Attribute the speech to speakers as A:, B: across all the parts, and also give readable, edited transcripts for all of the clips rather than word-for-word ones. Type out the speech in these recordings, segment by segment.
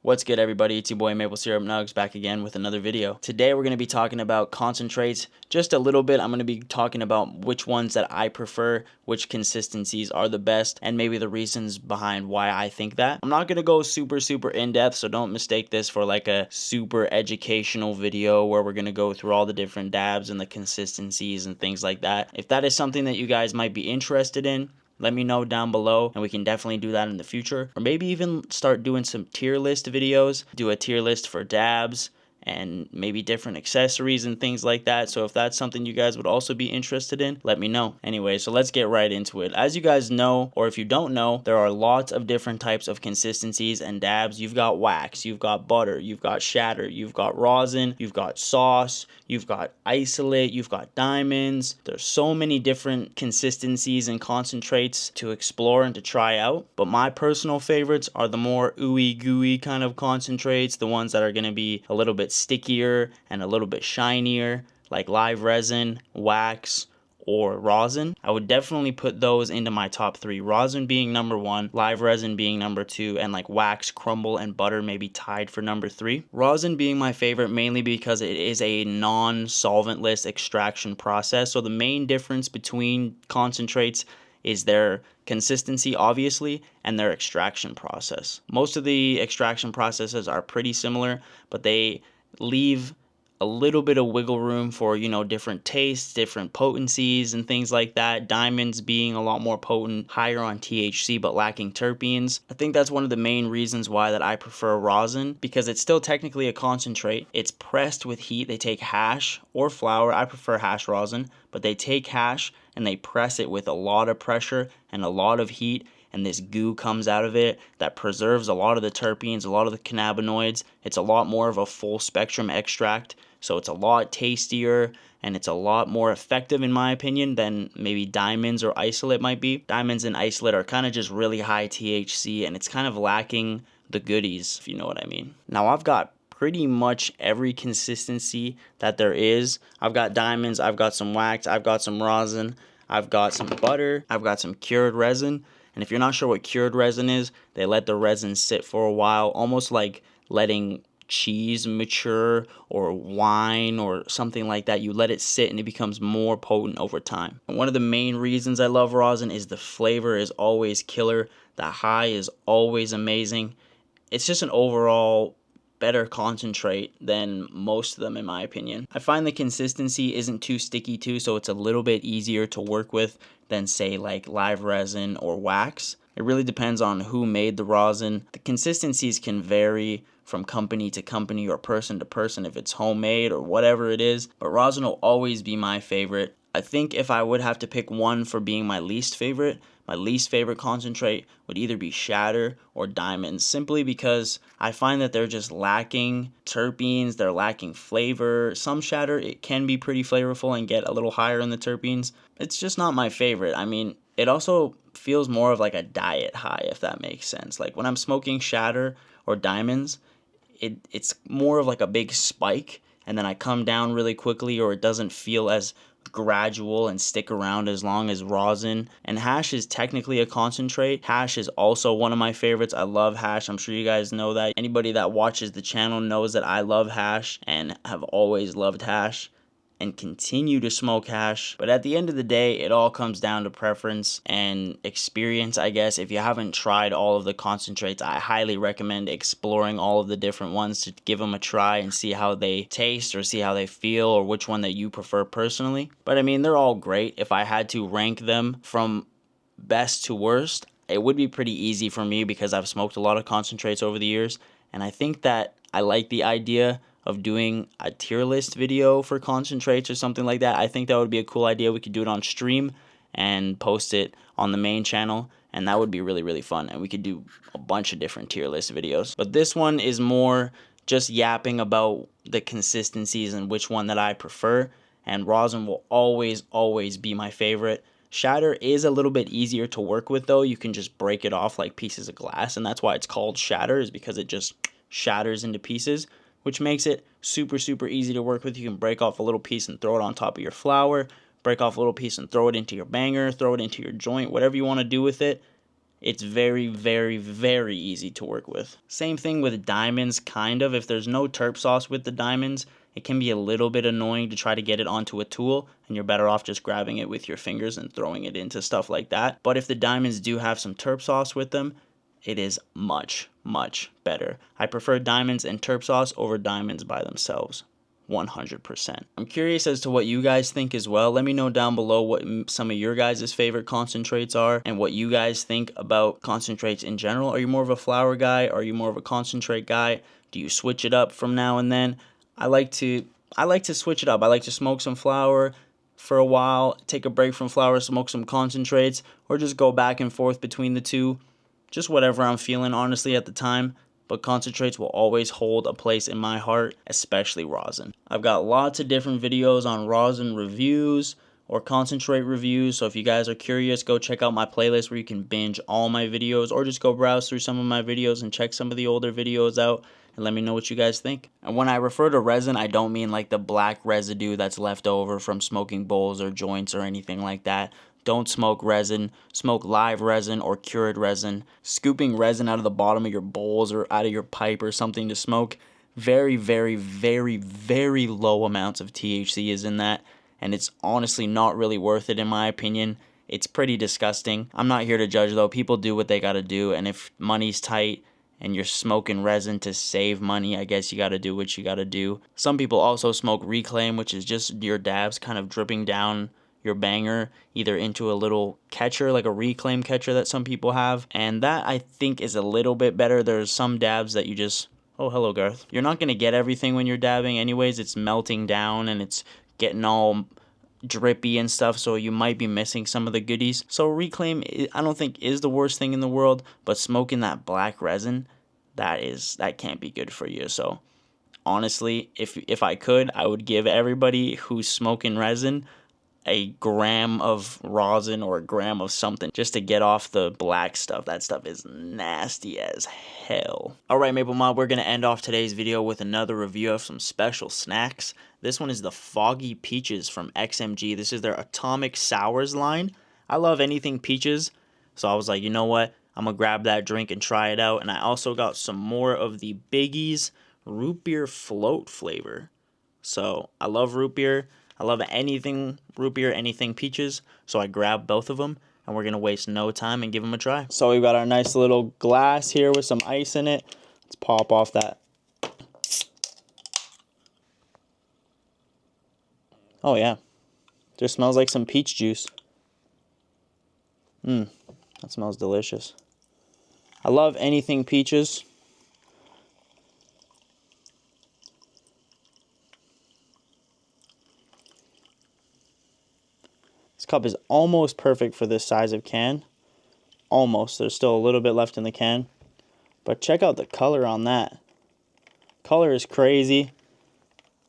A: What's good, everybody? It's your boy Maple Syrup Nugs back again with another video. Today we're going to be talking about concentrates just a little bit. I'm going to be talking about which ones that I prefer, which consistencies are the best, and maybe the reasons behind why I think that. I'm not going to go super in depth, so don't mistake this for like a super educational video where we're going to go through all the different dabs and the consistencies and things like that. If that is something that you guys might be interested in, let me know down below, and we can definitely do that in the future. Or maybe even start doing some tier list videos, do a tier list for dabs, and maybe different accessories and things like that. So if that's something you guys would also be interested in, let me know. Anyway, so let's get right into it. As you guys know, or if you don't know, there are lots of different types of consistencies and dabs. You've got wax, you've got butter, you've got shatter, you've got rosin, you've got sauce, you've got isolate, you've got diamonds. There's so many different consistencies and concentrates to explore and to try out. But my personal favorites are the more ooey gooey kind of concentrates, the ones that are going to be a little bit stickier and a little bit shinier, like live resin, wax, or rosin. I would definitely put those into my top three. Rosin being number one, live resin being number two, and like wax, crumble, and butter maybe tied for number three. Rosin being my favorite mainly because it is a non-solventless extraction process. So the main difference between concentrates is their consistency, obviously, and their extraction process. Most of the extraction processes are pretty similar, but they leave a little bit of wiggle room for, different tastes, different potencies, and things like that. Diamonds being a lot more potent, higher on THC, but lacking terpenes. I think that's one of the main reasons why that I prefer rosin, because it's still technically a concentrate. It's pressed with heat. They take hash or flour. I prefer hash rosin, but they take hash and they press it with a lot of pressure and a lot of heat, and this goo comes out of it that preserves a lot of the terpenes, a lot of the cannabinoids. It's a lot more of a full spectrum extract, so it's a lot tastier and it's a lot more effective in my opinion than maybe diamonds or isolate might be. Diamonds and isolate are kind of just really high THC, and it's kind of lacking the goodies, if you know what I mean. Now I've got pretty much every consistency that there is. I've got diamonds, I've got some wax, I've got some rosin, I've got some butter, I've got some cured resin. And if you're not sure what cured resin is, they let the resin sit for a while, almost like letting cheese mature or wine or something like that. You let it sit and it becomes more potent over time. And one of the main reasons I love rosin is the flavor is always killer. The high is always amazing. It's just an overall better concentrate than most of them, in my opinion. I find the consistency isn't too sticky too, so it's a little bit easier to work with than say like live resin or wax. It really depends on who made the rosin. The consistencies can vary from company to company or person to person if it's homemade or whatever it is, but rosin will always be my favorite. I think if I would have to pick one for being my least favorite concentrate would either be shatter or diamonds, simply because I find that they're just lacking terpenes, they're lacking flavor. Some shatter, it can be pretty flavorful and get a little higher in the terpenes. It's just not my favorite. I mean, it also feels more of like a diet high, if that makes sense. Like when I'm smoking shatter or diamonds, it's more of like a big spike, and then I come down really quickly, or it doesn't feel as gradual and stick around as long as rosin. And hash is technically a concentrate. Hash is also one of my favorites. I love hash. I'm sure you guys know that. Anybody that watches the channel knows that I love hash and have always loved hash and continue to smoke hash. But at the end of the day, it all comes down to preference and experience, I guess. If you haven't tried all of the concentrates, I highly recommend exploring all of the different ones to give them a try and see how they taste or see how they feel, or which one that you prefer personally. But I mean, they're all great. If I had to rank them from best to worst, it would be pretty easy for me because I've smoked a lot of concentrates over the years, and I think that I like the idea of doing a tier list video for concentrates or something like that. I think that would be a cool idea. We could do it on stream and post it on the main channel, and that would be really fun, and we could do a bunch of different tier list videos. But this one is more just yapping about the consistencies and which one that I prefer, and rosin will always be my favorite. Shatter is a little bit easier to work with though. You can just break it off like pieces of glass, and that's why it's called shatter, is because it just shatters into pieces, which makes it super easy to work with. You can break off a little piece and throw it on top of your flower, break off a little piece and throw it into your banger, throw it into your joint, whatever you want to do with it. It's very, very, very easy to work with. Same thing with diamonds, kind of. If there's no terp sauce with the diamonds, it can be a little bit annoying to try to get it onto a tool, and you're better off just grabbing it with your fingers and throwing it into stuff like that. But if the diamonds do have some terp sauce with them, it is much, much better. I prefer diamonds and terp sauce over diamonds by themselves. 100%. I'm curious as to what you guys think as well. Let me know down below what some of your guys' favorite concentrates are and what you guys think about concentrates in general. Are you more of a flower guy? Are you more of a concentrate guy? Do you switch it up from now and then? I like to switch it up. I like to smoke some flower for a while, take a break from flower, smoke some concentrates, or just go back and forth between the two. Just whatever I'm feeling, honestly, at the time. But concentrates will always hold a place in my heart, especially rosin. I've got lots of different videos on rosin reviews or concentrate reviews, so if you guys are curious, go check out my playlist where you can binge all my videos, or just go browse through some of my videos and check some of the older videos out and let me know what you guys think. And when I refer to resin, I don't mean like the black residue that's left over from smoking bowls or joints or anything like that. Don't smoke resin. Smoke live resin or cured resin. Scooping resin out of the bottom of your bowls or out of your pipe or something to smoke, very, very, very, very low amounts of THC is in that, and it's honestly not really worth it in my opinion. It's pretty disgusting. I'm not here to judge though. People do what they gotta do, and if money's tight and you're smoking resin to save money, I guess you gotta do what you gotta do. Some people also smoke reclaim, which is just your dabs kind of dripping down your banger either into a little catcher, like a reclaim catcher that some people have, and that I think is a little bit better. There's some dabs that you just, oh hello Garth, you're not going to get everything when you're dabbing anyways. It's melting down and it's getting all drippy and stuff, so you might be missing some of the goodies. So reclaim, I don't think is the worst thing in the world, but smoking that black resin, that can't be good for you. So honestly, if I could, I would give everybody who's smoking resin a gram of rosin or a gram of something just to get off the black stuff. That stuff is nasty as hell. Alright, Maple Mob, we're going to end off today's video with another review of some special snacks. This one is the Foggy Peaches from XMG. This is their Atomic Sours line. I love anything peaches, so I was like, you know what? I'm going to grab that drink and try it out. And I also got some more of the Biggie's root beer float flavor. So I love root beer. I love anything root beer, anything peaches, so I grabbed both of them, and we're going to waste no time and give them a try. So we've got our nice little glass here with some ice in it. Let's pop off that. Oh yeah, just smells like some peach juice. That smells delicious. I love anything peaches. This cup is almost perfect for this size of can. Almost. There's still a little bit left in the can. But check out the color on that. Color is crazy.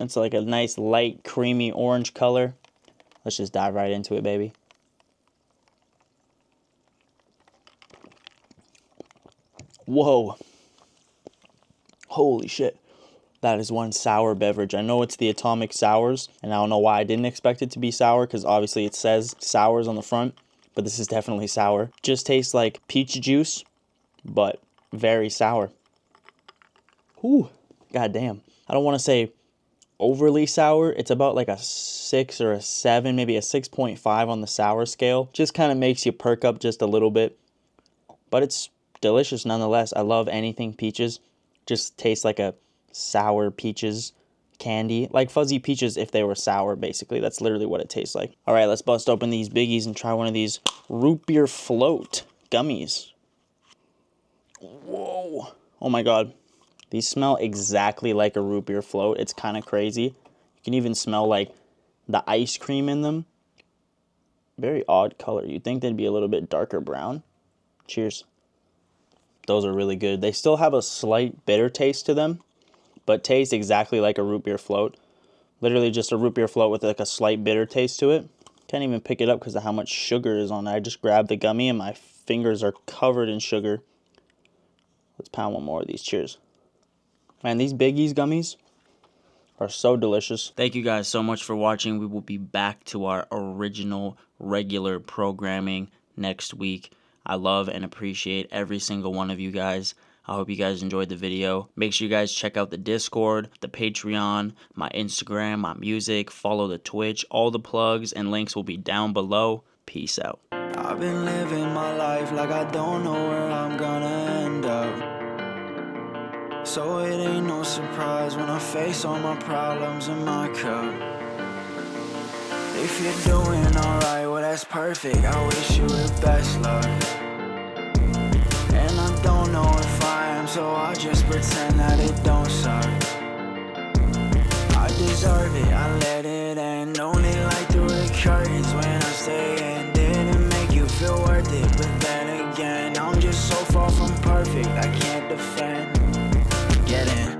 A: It's like a nice light creamy orange color. Let's just dive right into it, baby. Whoa. Holy shit. That is one sour beverage. I know it's the Atomic Sours, and I don't know why I didn't expect it to be sour, because obviously it says sours on the front, but this is definitely sour. Just tastes like peach juice, but very sour. Ooh, goddamn. I don't want to say overly sour. It's about like a 6 or a 7, maybe a 6.5 on the sour scale. Just kind of makes you perk up just a little bit, but it's delicious nonetheless. I love anything peaches. Just tastes like a sour peaches candy, like fuzzy peaches if they were sour, basically. That's literally what it tastes like. All right, let's bust open these biggies and try one of these root beer float gummies. Whoa. Oh my god. These smell exactly like a root beer float. It's kind of crazy. You can even smell like the ice cream in them. Very odd color. You'd think they'd be a little bit darker brown. Cheers. Those are really good. They still have a slight bitter taste to them, but taste exactly like a root beer float. Literally just a root beer float with like a slight bitter taste to it. Can't even pick it up because of how much sugar is on it. I just grabbed the gummy and my fingers are covered in sugar. Let's pound one more of these. Cheers. Man, these Biggie's gummies are so delicious. Thank you guys so much for watching. We will be back to our original regular programming next week. I love and appreciate every single one of you guys. I hope you guys enjoyed the video. Make sure you guys check out the Discord, the Patreon, my Instagram, my music, follow the Twitch. All the plugs and links will be down below. Peace out.
B: I've been living my life like I don't know where I'm gonna end up. So it ain't no surprise when I face all my problems in my cup. If you're doing alright, well that's perfect. I wish you the best luck. And I don't know if I am, so I just pretend that it don't suck. I deserve it, I let it end. Only light through the curtains when I stay